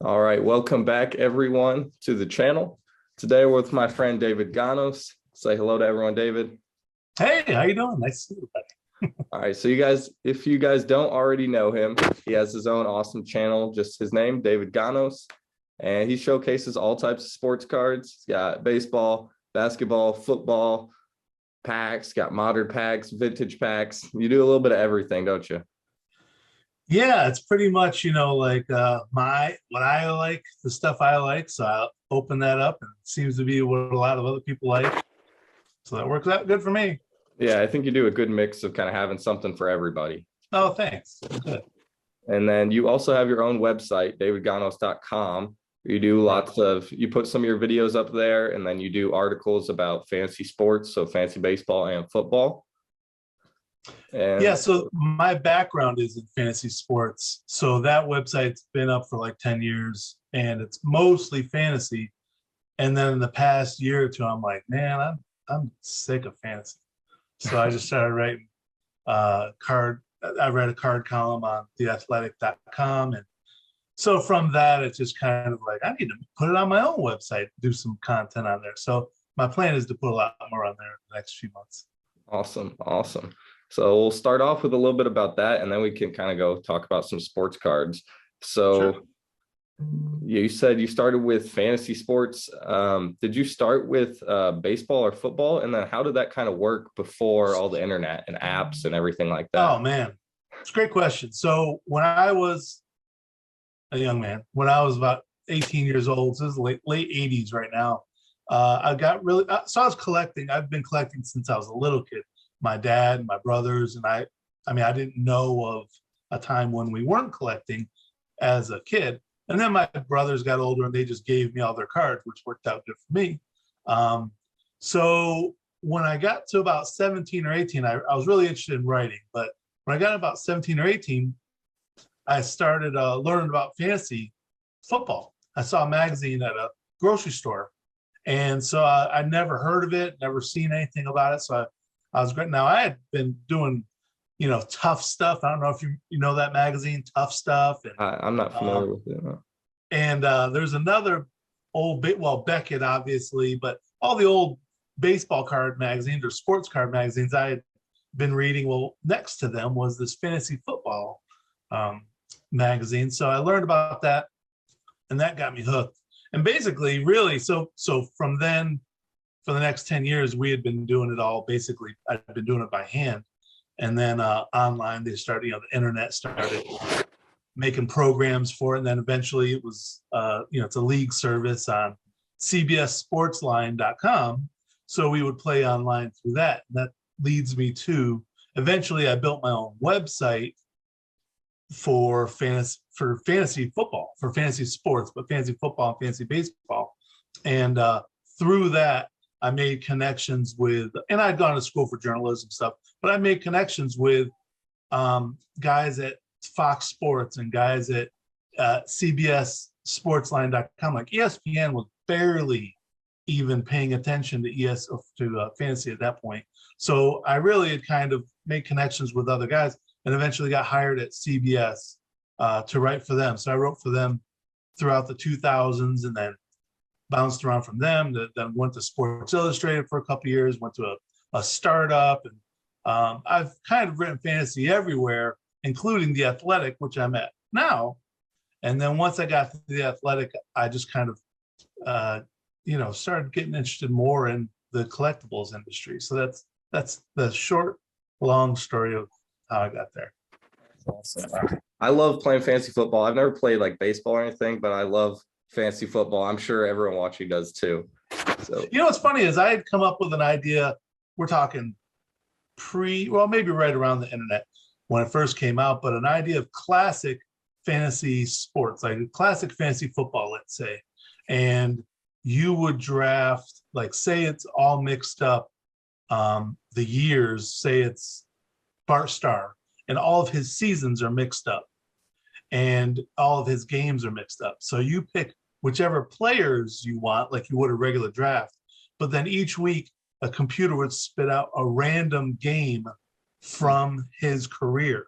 All right, welcome back everyone to the channel. Today we're with my friend David Gonos. Say hello to everyone, David. Hey, how you doing? Nice to see everybody. All right, so if you guys don't already know him, he has his own awesome channel, just his name, David Gonos, and he showcases all types of sports cards. He's got baseball, basketball, football, packs, got modern packs, vintage packs. You do a little bit of everything, don't you? Yeah, it's pretty much, like what I like, the stuff I like. So I'll open that up and it seems to be what a lot of other people like. So that works out good for me. Yeah, I think you do a good mix of kind of having something for everybody. Oh, thanks. Good. And then you also have your own website, davidgonos.com. You put some of your videos up there, and then you do articles about fantasy sports, so fantasy baseball and football. And Yeah, so my background is in fantasy sports. So that website's been up for like 10 years and it's mostly fantasy. And then in the past year or two, I'm like, man, I'm sick of fantasy. So I just started writing I read a card column on theathletic.com. And so from that, it's just kind of like, I need to put it on my own website, do some content on there. So my plan is to put a lot more on there in the next few months. awesome. So we'll start off with a little bit about that, and then we can kind of go talk about some sports cards. So Sure. you said you started with fantasy sports. Did you start with baseball or football? And then how did that kind of work before all the internet and apps and everything like that? Oh man, it's a great question. So when I was a young man, when I was about 18 years old, so this is late 80s right now, I got really, so I was collecting. I've been collecting since I was a little kid. My dad, my brothers, and I didn't know of a time when we weren't collecting as a kid. And then my brothers got older and they just gave me all their cards, which worked out good for me. So when I got to about 17 or 18, I was really interested in writing. But when I got about 17 or 18, I started learning about fantasy football. I saw a magazine at a grocery store. And so I never heard of it, never seen anything about it. So I was great. Now I had been doing, Tough Stuff. I don't know if you know that magazine, Tough Stuff. And I'm not familiar with it. No. and there's another old bit, well, Beckett, obviously, but all the old baseball card magazines or sports card magazines I had been reading. Well, next to them was this fantasy football magazine. So I learned about that, and that got me hooked. And basically, really, so from then, for the next 10 years, we had been doing it all. Basically, I'd been doing it by hand. And then online, they started, the internet started making programs for it. And then eventually it was, it's a league service on cbssportsline.com. So we would play online through that. And that leads me to, eventually I built my own website for fantasy football, for fantasy sports, but fantasy football and fantasy baseball. And through that, I made connections with, and I'd gone to school for journalism stuff, but I made connections with guys at Fox Sports and guys at CBSSportsline.com. Like ESPN was barely even paying attention to fantasy at that point. So I really had kind of made connections with other guys and eventually got hired at CBS to write for them. So I wrote for them throughout the 2000s and then bounced around from them, then went to Sports Illustrated for a couple of years, went to a startup. And I've kind of written fantasy everywhere, including The Athletic, which I'm at now. And then once I got to The Athletic, I just kind of, started getting interested more in the collectibles industry. So that's the short, long story of how I got there. Awesome. I love playing fantasy football. I've never played like baseball or anything, but I love fantasy football. I'm sure everyone watching does too. So what's funny is I had come up with an idea. We're talking maybe right around the internet when it first came out, but an idea of classic fantasy sports, like classic fantasy football, let's say. And you would draft, like, say it's all mixed up, the years, say it's Bart Starr, and all of his seasons are mixed up and all of his games are mixed up. So you pick whichever players you want, like you would a regular draft, but then each week a computer would spit out a random game from his career.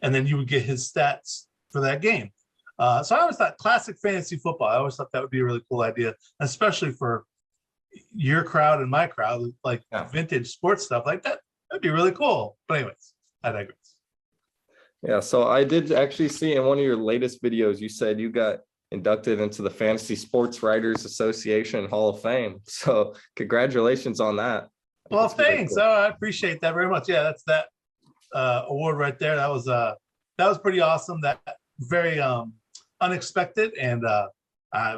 And then you would get his stats for that game. So I always thought classic fantasy football. I always thought that would be a really cool idea, especially for your crowd and my crowd, like Yeah. vintage sports stuff like that. That'd be really cool. But anyways, I digress. Yeah, so I did actually see in one of your latest videos, you said you got inducted into the Fantasy Sports Writers Association Hall of Fame. So congratulations on that. Well, That's really thanks. cool. Oh, I appreciate that very much. Yeah, that's that award right there. That was pretty awesome. That very unexpected and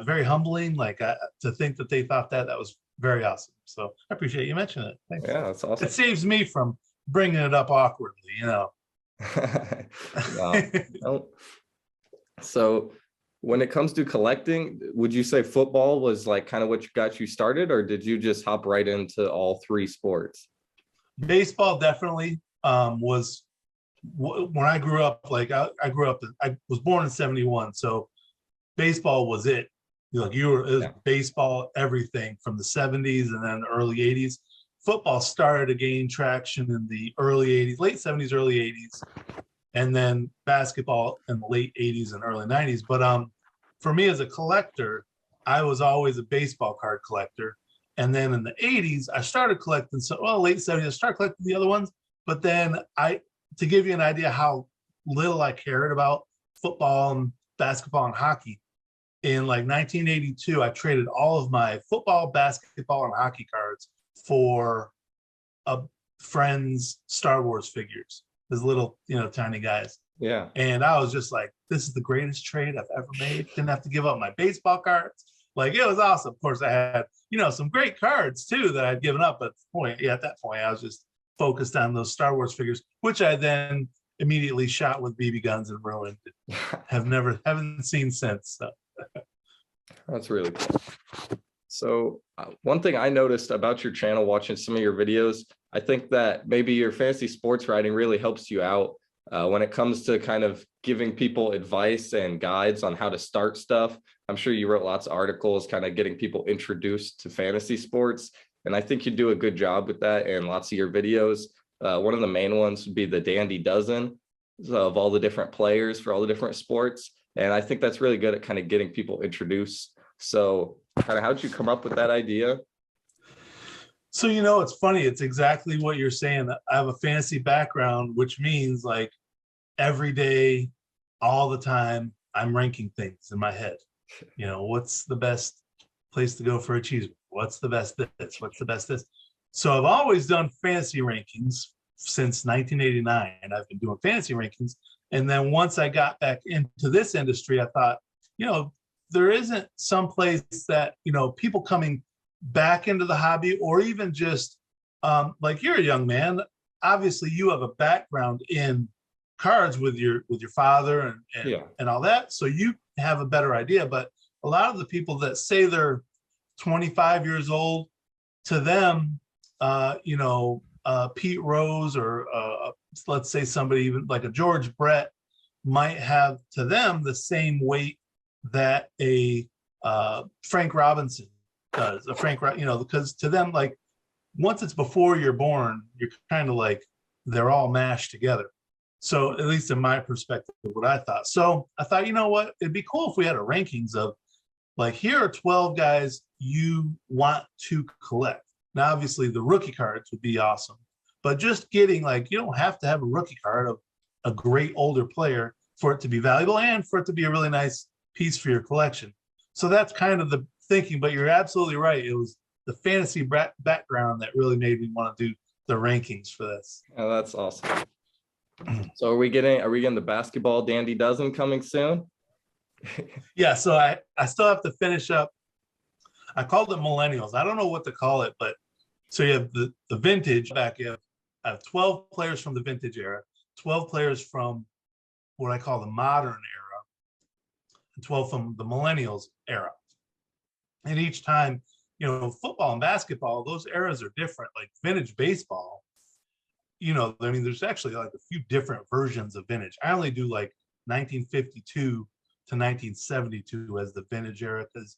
very humbling. Like to think that they thought that was very awesome. So I appreciate you mentioning it. Thanks. Yeah, that's awesome. It saves me from bringing it up awkwardly, No. So when it comes to collecting, would you say football was like kind of what got you started, or did you just hop right into all three sports? Baseball definitely was when I grew up. Like I was born in '71, so baseball was it. Like it was baseball, everything from the '70s and then the early '80s. Football started to gain traction in the early '80s, late '70s, early '80s, and then basketball in the late '80s and early '90s. But for me as a collector, I was always a baseball card collector. And then in the '80s, I started collecting. So, well, late '70s, I started collecting the other ones. But then to give you an idea how little I cared about football and basketball and hockey, in like 1982, I traded all of my football, basketball, and hockey cards for a friend's Star Wars figures, those little, tiny guys. Yeah. And I was just like, this is the greatest trade I've ever made. Didn't have to give up my baseball cards. Like, it was awesome. Of course, I had, some great cards too that I'd given up at that point, I was just focused on those Star Wars figures, which I then immediately shot with BB guns and ruined. Haven't seen since. So. That's really cool. So one thing I noticed about your channel, watching some of your videos, I think that maybe your fantasy sports writing really helps you out when it comes to kind of giving people advice and guides on how to start stuff. I'm sure you wrote lots of articles, kind of getting people introduced to fantasy sports. And I think you do a good job with that in lots of your videos. One of the main ones would be the Dandy Dozen of all the different players for all the different sports. And I think that's really good at kind of getting people introduced. So kind of how'd you come up with that idea? So, it's funny. It's exactly what you're saying. I have a fantasy background, which means like every day, all the time, I'm ranking things in my head. What's the best place to go for a cheeseburger? What's the best this? What's the best this? So I've always done fantasy rankings since 1989. I've been doing fantasy rankings. And then once I got back into this industry, I thought, there isn't some place that, people coming back into the hobby, or even just like you're a young man, obviously you have a background in cards with your father and all that. So you have a better idea. But a lot of the people that say they're 25 years old, to them, Pete Rose or let's say somebody even like a George Brett might have to them the same weight that a Frank Robinson does. Because to them, like once it's before you're born, you're kind of like they're all mashed together. So at least in my perspective, what I thought. So I thought, what, it'd be cool if we had a rankings of like, here are 12 guys you want to collect. Now, obviously the rookie cards would be awesome, but just getting like, you don't have to have a rookie card of a great older player for it to be valuable and for it to be a really nice piece for your collection. So that's kind of the thinking, but you're absolutely right. It was the fantasy background that really made me want to do the rankings for this. Oh, that's awesome. So are we getting the basketball Dandy Dozen coming soon? Yeah, so I still have to finish up. I called it Millennials. I don't know what to call it, but so you have the vintage back. I have 12 players from the vintage era, 12 players from what I call the modern era, and 12 from the millennials era. And each time, football and basketball, those eras are different. Like vintage baseball, there's actually like a few different versions of vintage. I only do like 1952 to 1972 as the vintage era, because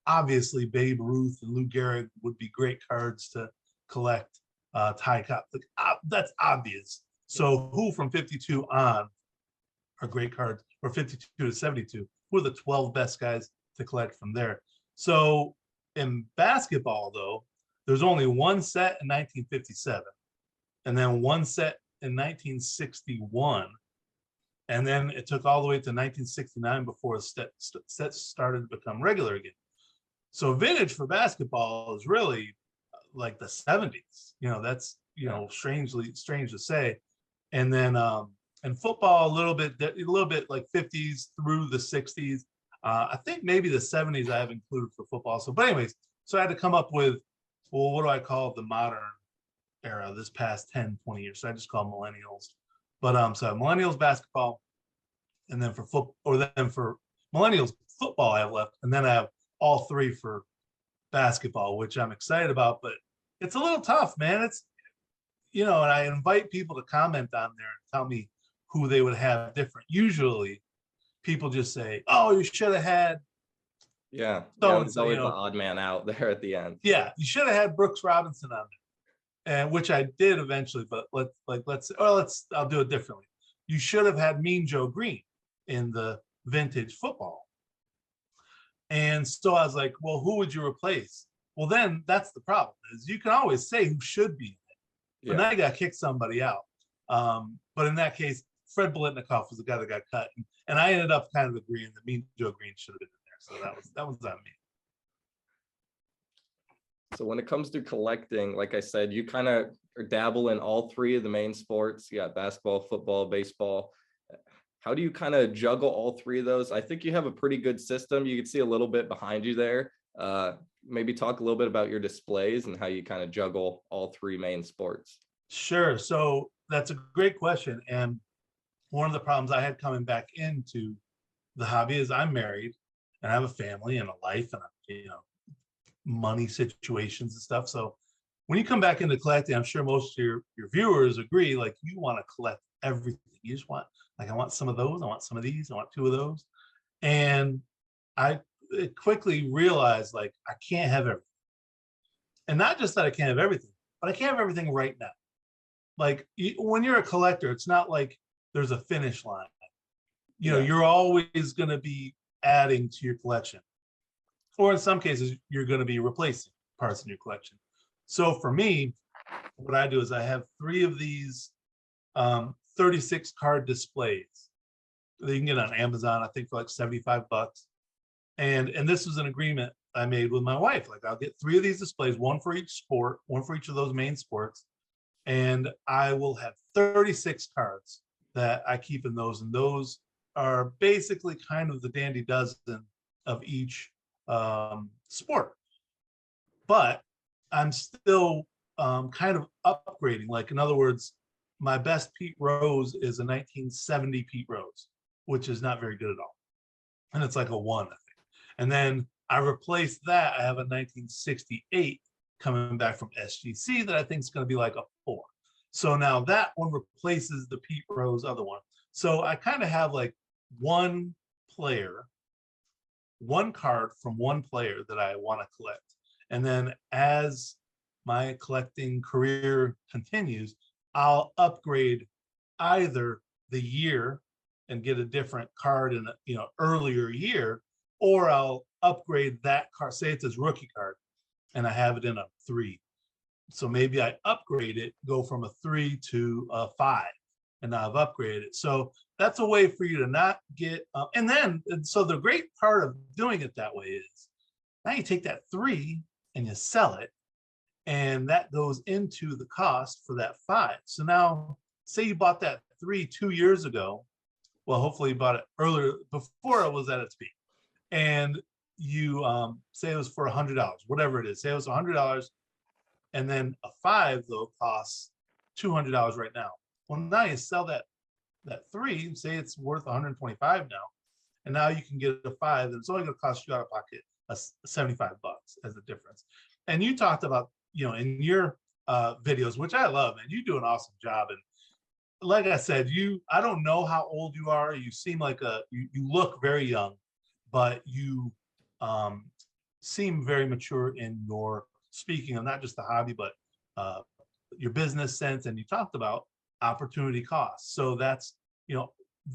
obviously Babe Ruth and Lou Gehrig would be great cards to collect. Ty Cobb, that's obvious. So who from 52 on are great cards, or 52 to 72 who are the 12 best guys to collect from there. So in basketball, though, there's only one set in 1957, and then one set in 1961. And then it took all the way to 1969 before sets started to become regular again. So vintage for basketball is really like the 70s. That's strange to say. And then and football a little bit like 50s through the 60s. I think maybe the 70s I have included for football. So, but anyways, so I had to come up with, well, what do I call the modern era, this past 10, 20 years? So I just call millennials. But so millennials basketball, and then for millennials football I have left, and then I have all three for basketball, which I'm excited about, but it's a little tough, man. It's, and I invite people to comment on there and tell me who they would have different. Usually people just say, oh, you should have had. Yeah. So there's always the odd man out there at the end. Yeah. You should have had Brooks Robinson on there, and which I did eventually, but I'll do it differently. You should have had Mean Joe Green in the vintage football. And so I was like, well, who would you replace? Well, then that's the problem, is you can always say who should be in it. But now you got to kick somebody out. But in that case, Fred Biletnikoff was the guy that got cut. And I ended up kind of agreeing that Mean Joe Green should have been in there. So that was on me. So when it comes to collecting, like I said, you kind of dabble in all three of the main sports. You got basketball, football, baseball. How do you kind of juggle all three of those? I think you have a pretty good system. You can see a little bit behind you there. Maybe talk a little bit about your displays and how you kind of juggle all three main sports. Sure. So that's a great question. And one of the problems I had coming back into the hobby is I'm married and I have a family and a life and money situations and stuff. So when you come back into collecting, I'm sure most of your viewers agree, like, you want to collect everything. You just want, like, I want some of those, I want some of these, I want two of those. And I quickly realized, like, I can't have everything. And not just that I can't have everything, but I can't have everything right now. Like, when you're a collector, it's not like there's a finish line. You're always going to be adding to your collection. Or in some cases, you're going to be replacing parts in your collection. So for me, what I do is I have three of these 36 card displays that you can get on Amazon, I think for like $75. And this was an agreement I made with my wife. Like, I'll get three of these displays, one for each sport, one for each of those main sports. And I will have 36 cards that I keep in those. And those are basically kind of the dandy dozen of each sport. But I'm still kind of upgrading. Like, in other words, my best Pete Rose is a 1970 Pete Rose, which is not very good at all. And it's like a 1, I think. And then I replaced that. I have a 1968 coming back from SGC that I think is going to be like a 4. So now that one replaces the Pete Rose other one. So I kind of have like one card from one player that I want to collect. And then as my collecting career continues, I'll upgrade either the year and get a different card in a earlier year, or I'll upgrade that card. Say it's his rookie card and I have it in a 3. So maybe I upgrade it, go from a 3 to a 5, and now I've upgraded it. So that's a way for you to not get, so the great part of doing it that way is now you take that 3 and you sell it, and that goes into the cost for that 5. So now, say you bought that 3 2 years ago. Well, hopefully you bought it earlier, before it was at its peak. And you say it was for $100, whatever it is. Say it was $100, and then a 5 though costs $200 right now. Well, now you sell that 3, say it's worth $125 now, and now you can get a 5, and it's only going to cost you out of pocket $75 as a difference. And you talked about, in your videos, which I love, and you do an awesome job. And like I said, I don't know how old you are. You seem like you look very young, but you seem very mature in your speaking of not just the hobby, but your business sense. And you talked about opportunity costs. So that's,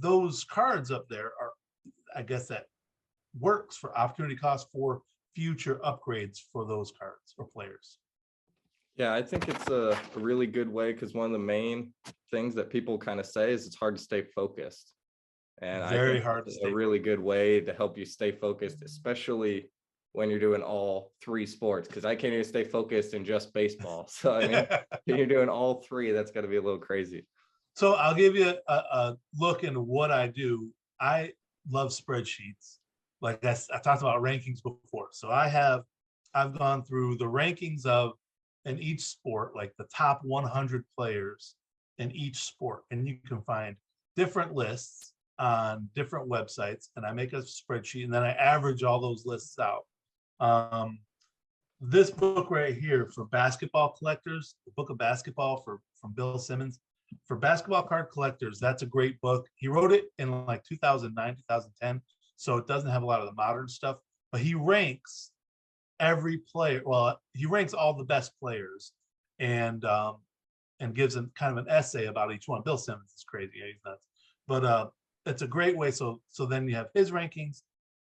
those cards up there are, I guess, that works for opportunity cost for future upgrades for those cards or players. Yeah, I think it's a really good way because one of the main things that people kind of say is it's hard to stay focused. And I Very think hard to it's stay a really good way to help you stay focused, especially when you're doing all three sports, because I can't even stay focused in just baseball. So, I mean, when you're doing all three, that's got to be a little crazy. So I'll give you a look into what I do. I love spreadsheets. Like I talked about rankings before. So I've gone through the rankings of in each sport, like the top 100 players in each sport. And you can find different lists on different websites. And I make a spreadsheet and then I average all those lists out. Um, this book right here for basketball collectors, the book of basketball from Bill Simmons, for basketball card collectors, that's a great book. He wrote it in like 2009, 2010, so it doesn't have a lot of the modern stuff, but he ranks every player. Well, he ranks all the best players and gives them kind of an essay about each one. Bill Simmons is crazy, yeah, he's nuts, but it's a great way. So then you have his rankings,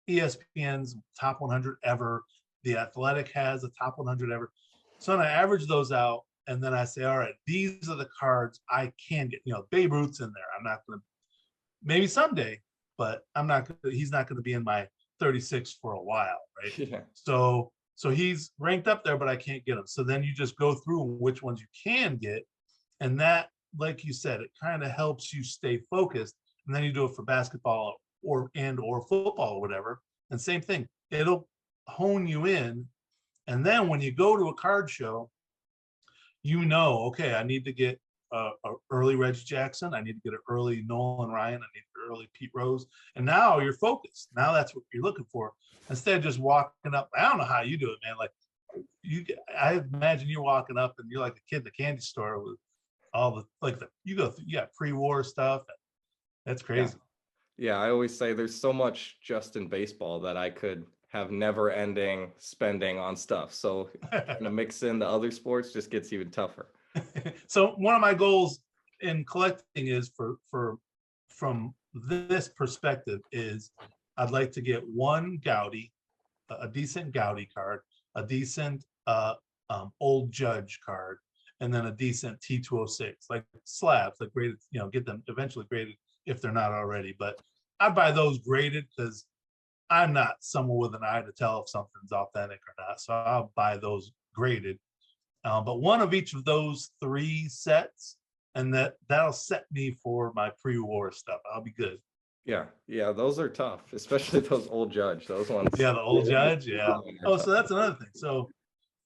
ESPN's top 100 ever. The Athletic has a top 100 ever. So then I average those out, and then I say, all right, these are the cards I can get. Babe Ruth's in there. I'm not going to, maybe someday, but I'm not going to, he's not going to be in my 36 for a while, right? Yeah. So he's ranked up there, but I can't get him. So then you just go through which ones you can get. And that, like you said, it kind of helps you stay focused. And then you do it for basketball or football or whatever. And same thing, it'll hone you in. And then when you go to a card show, okay, I need to get a early Reggie Jackson. I need to get an early Nolan Ryan. I need an early Pete Rose. And now you're focused. Now that's what you're looking for. Instead of just walking up. I don't know how you do it, man. Like I imagine you're walking up and you're like a kid in the candy store with all you got pre-war stuff. That's crazy. Yeah, I always say there's so much just in baseball that I could have never ending spending on stuff. So trying to mix in the other sports just gets even tougher. So one of my goals in collecting is from this perspective is I'd like to get one Gaudy, a decent Gaudy card, a decent old Judge card, and then a decent T206, like slabs, like graded, get them eventually graded if they're not already. But I buy those graded because I'm not someone with an eye to tell if something's authentic or not. So I'll buy those graded. But one of each of those three sets, and that'll set me for my pre-war stuff. I'll be good. Yeah, those are tough, especially those old Judge. Those ones. Yeah, the old Judge. Yeah. Oh, so that's another thing. So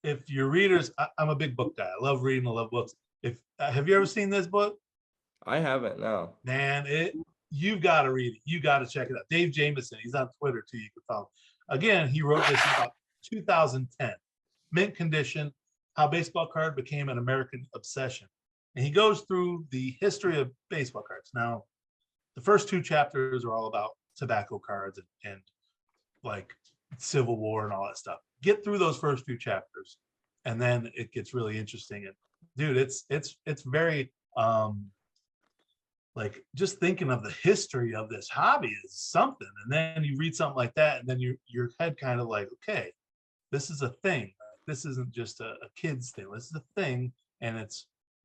if your readers, I'm a big book guy. I love reading. I love books. If have you ever seen this book? I haven't, no. Man, you've got to read it. You got to check it out. Dave Jameson, he's on Twitter too. You can follow. Again, he wrote this in about 2010. Mint condition, how baseball card became an American obsession. And he goes through the history of baseball cards. Now, the first two chapters are all about tobacco cards and like Civil War and all that stuff. Get through those first few chapters, and then it gets really interesting. And dude, it's very like just thinking of the history of this hobby is something. And then you read something like that, and then your head kind of like, okay, this is a thing. This isn't just a kid's thing. This is a thing, and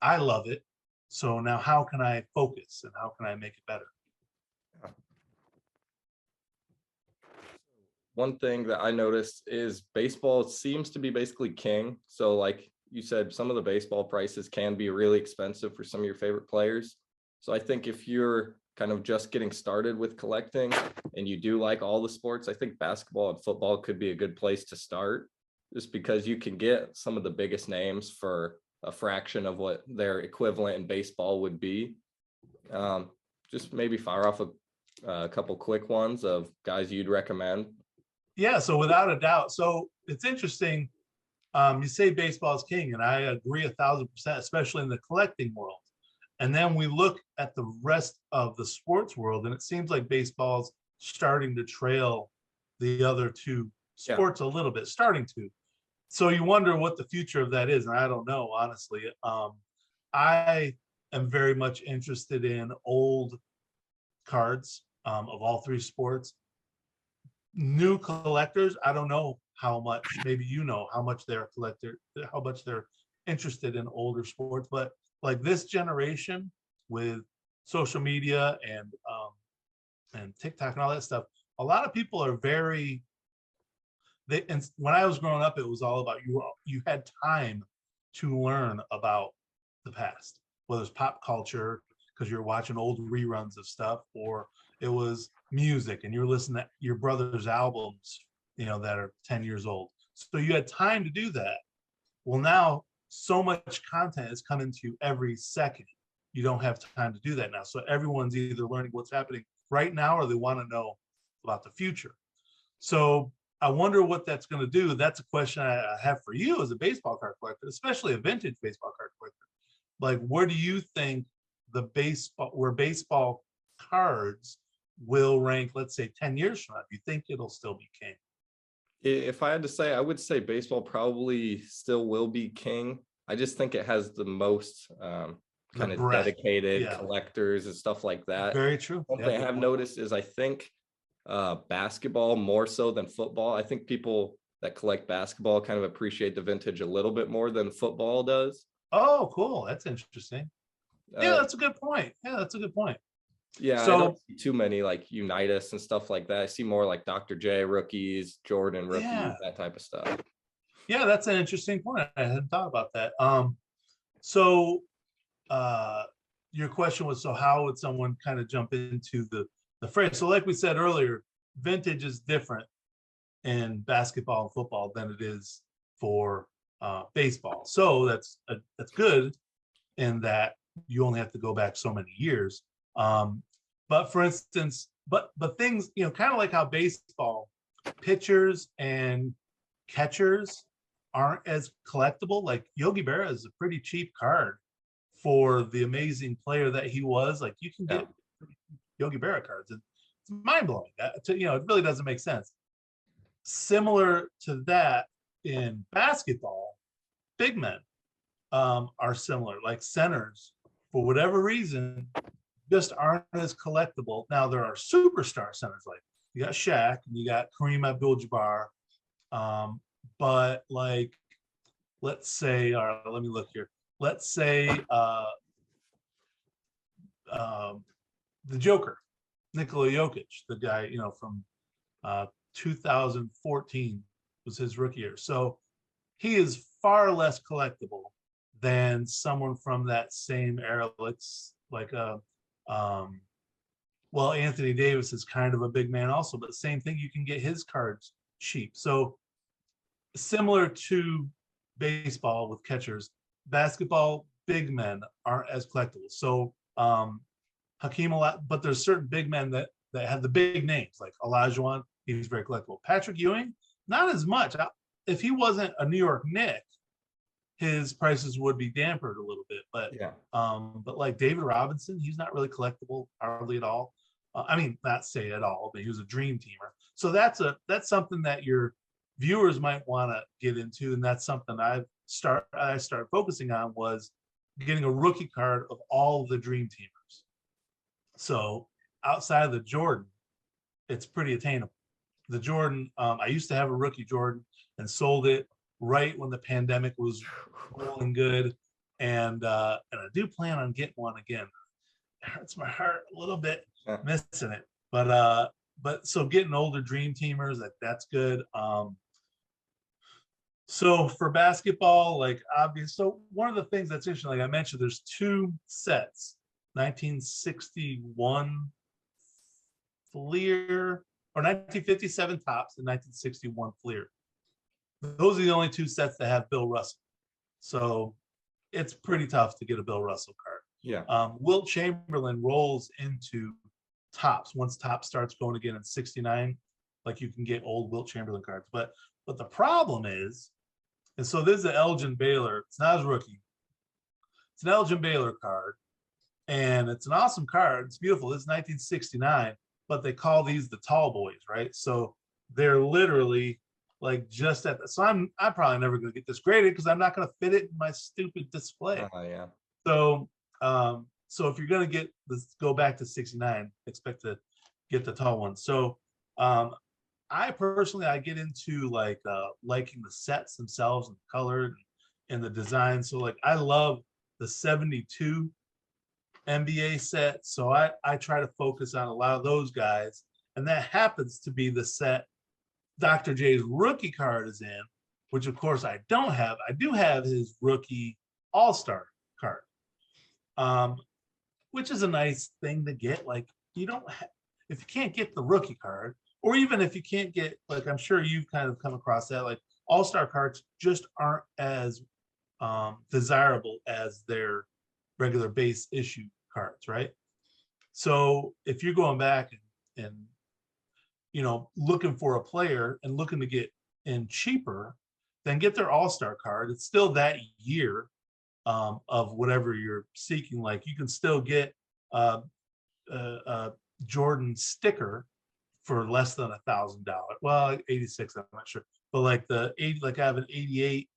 I love it. So now how can I focus and how can I make it better? One thing that I noticed is baseball seems to be basically king. So like you said, some of the baseball prices can be really expensive for some of your favorite players. So I think if you're kind of just getting started with collecting and you do like all the sports, I think basketball and football could be a good place to start, just because you can get some of the biggest names for a fraction of what their equivalent in baseball would be. Just maybe fire off a couple quick ones of guys you'd recommend. Yeah, so without a doubt. So it's interesting. You say baseball is king, and I agree 1,000%, especially in the collecting world. And then we look at the rest of the sports world, and it seems like baseball's starting to trail the other two sports a little bit, starting to. So you wonder what the future of that is, and I don't know, honestly. I am very much interested in old cards of all three sports. new collectors, I don't know how much, maybe you know how much they're collector, how much they're interested in older sports, but like this generation with social media and TikTok and all that stuff, a lot of people are very they and when I was growing up, it was all about you had time to learn about the past, whether it's pop culture because you're watching old reruns of stuff, or it was music and you're listening to your brother's albums, that are 10 years old. So you had time to do that. Well, now so much content is coming to you every second. You don't have time to do that now. So everyone's either learning what's happening right now or they want to know about the future. So I wonder what that's going to do. That's a question I have for you as a baseball card collector, especially a vintage baseball card collector. Like, where do you think where baseball cards will rank, let's say 10 years from now? Do you think it'll still be king? If I had to say, I would say baseball probably still will be king. I just think it has the most kind of dedicated collectors and stuff like that. Very true. One thing I have noticed is I think basketball more so than football. I think people that collect basketball kind of appreciate the vintage a little bit more than football does. Oh, cool. That's interesting. Yeah, that's a good point. Yeah, so, I don't see too many like Unitas and stuff like that. I see more like Dr. J rookies, Jordan rookies, that type of stuff. Yeah, that's an interesting point. I hadn't thought about that. So your question was, so how would someone kind of jump into the phrase? So like we said earlier, vintage is different in basketball and football than it is for baseball. So that's good in that you only have to go back so many years. But for instance, but things, kind of like how baseball pitchers and catchers aren't as collectible. Like Yogi Berra is a pretty cheap card for the amazing player that he was. Like you can get Yogi Berra cards. It's mind blowing. It really doesn't make sense. Similar to that in basketball, big men are similar. Like centers, for whatever reason, just aren't as collectible. Now there are superstar centers, like you got Shaq and you got Kareem Abdul-Jabbar, but like let's say, all right, let me look here. Let's say the Joker, Nikola Jokic, the guy from 2014 was his rookie year. So he is far less collectible than someone from that same era. Well, Anthony Davis is kind of a big man also, but same thing, you can get his cards cheap. So similar to baseball with catchers, basketball big men aren't as collectible. So Hakeem, but there's certain big men that have the big names, like Olajuwon, he's very collectible. Patrick Ewing, not as much. If he wasn't a New York Knick, his prices would be dampened a little bit. But like David Robinson, he's not really collectible hardly at all. I mean, not say at all, but he was a dream teamer. So that's something that your viewers might want to get into, and that's something I started focusing on, was getting a rookie card of all the dream teamers. So outside of the Jordan, it's pretty attainable. The Jordan, I used to have a rookie Jordan and sold it right when the pandemic was rolling good, and I do plan on getting one again. It hurts my heart a little bit missing it, but so getting older dream teamers, that's good. So for basketball, like obvious. So one of the things that's interesting, like I mentioned, there's two sets: 1961 Fleer or 1957 Topps and 1961 Fleer. Those are the only two sets that have Bill Russell. So it's pretty tough to get a Bill Russell card. Yeah. Wilt Chamberlain rolls into Topps once Topps starts going again in 69. Like you can get old Wilt Chamberlain cards, but the problem is, and so this is an Elgin Baylor. It's not his rookie. It's an Elgin Baylor card, and it's an awesome card. It's beautiful. This is 1969, but they call these the tall boys, right? So they're literally like just at the. So I'm probably never going to get this graded because I'm not going to fit it in my stupid display. Yeah. So so if you're going to get this, go back to 69, expect to get the tall one. So I personally, I get into like liking the sets themselves and the color and the design. So like I love the 72 NBA set. So I try to focus on a lot of those guys. And that happens to be the set Dr. J's rookie card is in, which of course I don't have. I do have his rookie all-star card, um, which is a nice thing to get. Like you don't if you can't get the rookie card, or even if you can't get, like I'm sure you've kind of come across that, like all-star cards just aren't as desirable as their regular base issue cards, right? So if you're going back and looking for a player and looking to get in cheaper, then get their all-star card. It's still that year of whatever you're seeking. Like you can still get a Jordan sticker for less than $1,000. Well, 86, I'm not sure, but like like I have an 88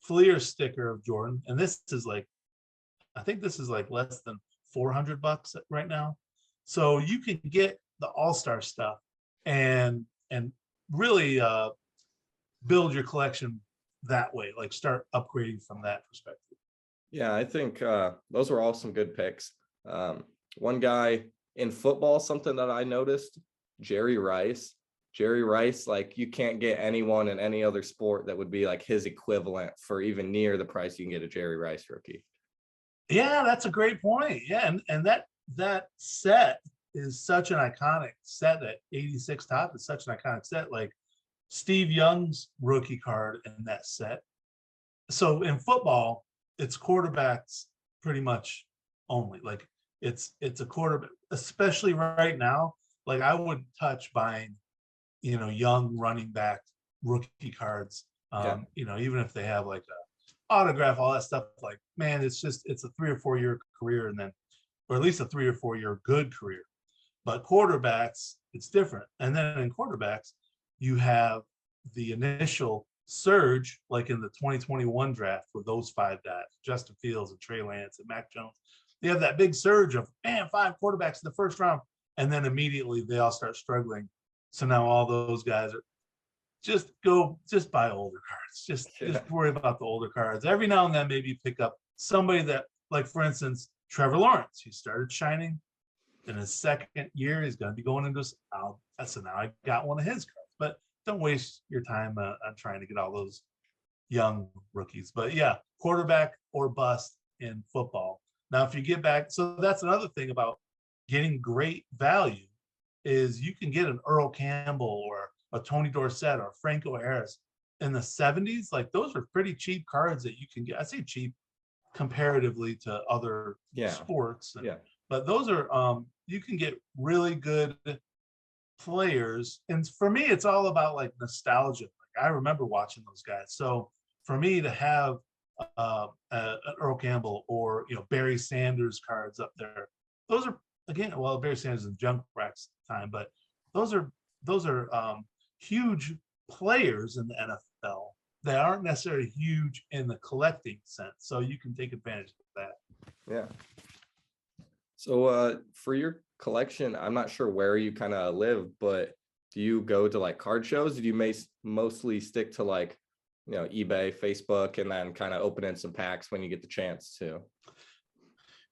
Fleer sticker of Jordan, and this is like, I think this is like less than $400 right now. So you can get the all-star stuff and really build your collection that way, like start upgrading from that perspective. Yeah, I think those were all some good picks. One guy in football, something that I noticed, Jerry Rice. Jerry Rice, like you can't get anyone in any other sport that would be like his equivalent for even near the price you can get a Jerry Rice rookie. Yeah, that's a great point. Yeah, and that set is such an iconic set. That 86 top is such an iconic set. Like Steve Young's rookie card in that set. So in football, it's quarterbacks pretty much only. Like it's a quarterback, especially right now. Like I wouldn't touch buying, young running back rookie cards. Yeah. Even if they have like a autograph, all that stuff. Like, man, it's a 3 or 4 year career, and then, or at least a 3 or 4 year good career. But quarterbacks, it's different. And then in quarterbacks, you have the initial surge, like in the 2021 draft with those 5 guys, Justin Fields and Trey Lance and Mac Jones. They have that big surge of, man, 5 quarterbacks in the first round. And then immediately they all start struggling. So now all those guys are just buy older cards. Just worry about the older cards. Every now and then maybe pick up somebody that, like for instance, Trevor Lawrence. He started shining in his second year. He's going to be going into so now I got one of his cards. But don't waste your time on trying to get all those young rookies. But yeah, quarterback or bust in football. Now, if you get back, so that's another thing about getting great value is you can get an Earl Campbell or a Tony Dorsett or Franco Harris in the 70s. Like those are pretty cheap cards that you can get. I say cheap comparatively to other sports. Yeah. But those are you can get really good players. And for me, it's all about like nostalgia. Like I remember watching those guys. So for me to have an Earl Campbell or Barry Sanders cards up there, those are, again, well, Barry Sanders is junk racks time, but those are huge players in the NFL that aren't necessarily huge in the collecting sense. So you can take advantage of that. Yeah. So for your collection, I'm not sure where you kind of live, but do you go to like card shows? Do you mostly stick to like, eBay, Facebook, and then kind of open in some packs when you get the chance to?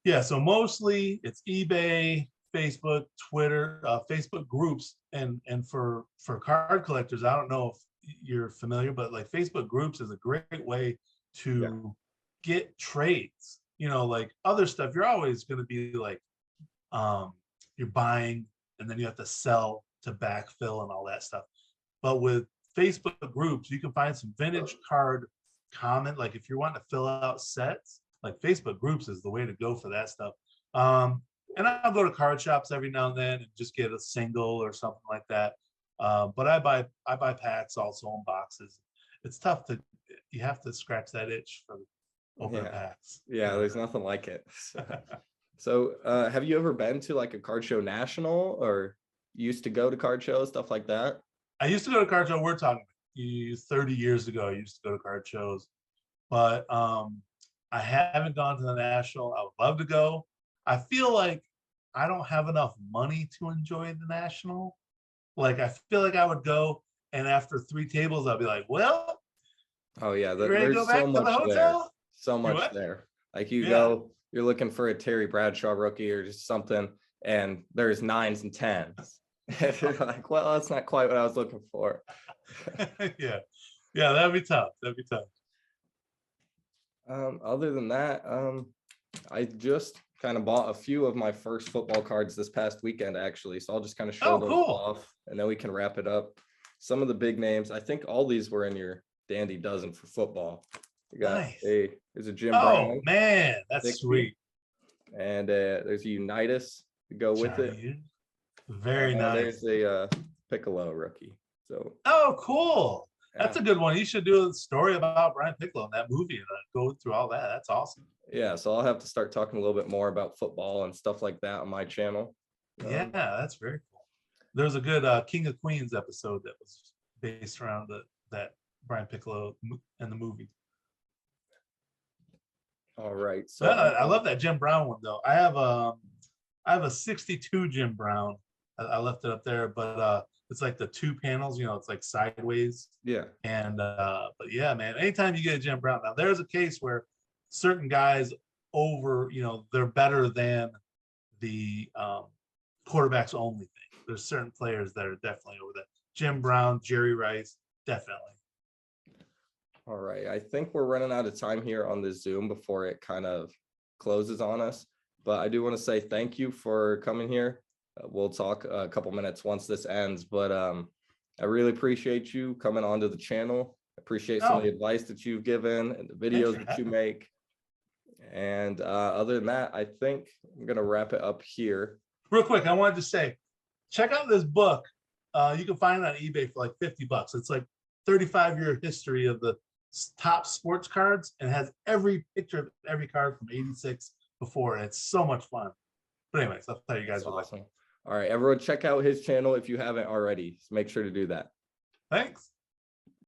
Yeah, so mostly it's eBay, Facebook, Twitter, Facebook groups, and for card collectors, I don't know if you're familiar, but like Facebook groups is a great way to get trades. Like other stuff, you're always going to be like, you're buying and then you have to sell to backfill and all that stuff. But with Facebook groups, you can find some vintage card comment. Like if you're wanting to fill out sets, like Facebook groups is the way to go for that stuff. And I'll go to card shops every now and then and just get a single or something like that. But I buy packs also in boxes. It's tough you have to scratch that itch for open packs. Yeah, there's nothing like it. So have you ever been to like a card show national, or used to go to card shows, stuff like that? I used to go to card show. We're talking 30 years ago. I used to go to card shows, but I haven't gone to the national. I would love to go. I feel like I don't have enough money to enjoy the national. Like I feel like I would go, and after 3 tables, I'll be like, "Well, Oh yeah, you ready to go there's so back to the much there. hotel?" So You much what? there. Like you Yeah, go, you're looking for a Terry Bradshaw rookie or just something, and there's nines and tens. And you're like, well, that's not quite what I was looking for. yeah, yeah. That'd be tough. That'd be tough. Other than that, I just kind of bought a few of my first football cards this past weekend, actually. So I'll just kind of show Oh, those cool. off, and then we can wrap it up. Some of the big names, I think all these were in your dandy dozen for football. We got Nice. there's a Jim Oh Brown man, that's 60, sweet. and there's a Unitas to go with it, Giant. Very and nice. there's a Piccolo rookie. So Oh, cool. That's yeah, a good one. You should do a story about Brian Piccolo in that movie and go through all that. That's awesome. yeah. So I'll have to start talking a little bit more about football and stuff like that on my channel. Yeah, that's very cool. There's a good King of Queens episode that was based around that Brian Piccolo in the movie. All right, so I love that Jim Brown one though. I have a 62 Jim Brown. I left it up there, but it's like the 2 panels, it's like sideways. yeah. And but yeah, man, anytime you get a Jim Brown, now there's a case where certain guys they're better than the quarterbacks only thing. There's certain players that are definitely over that. Jim Brown, Jerry Rice, definitely. All right. I think we're running out of time here on the Zoom before it kind of closes on us. But I do want to say thank you for coming here. We'll talk a couple minutes once this ends. But I really appreciate you coming onto the channel. I appreciate some of the advice that you've given and the videos that you make. And other than that, I think I'm going to wrap it up here. Real quick, I wanted to say, check out this book. You can find it on eBay for like $50. It's like 35-year history of the top sports cards and has every picture of every card from 86 before. And it's so much fun. But anyways, I'll tell you guys what. Awesome. All right, everyone, check out his channel if you haven't already. Make sure to do that. Thanks.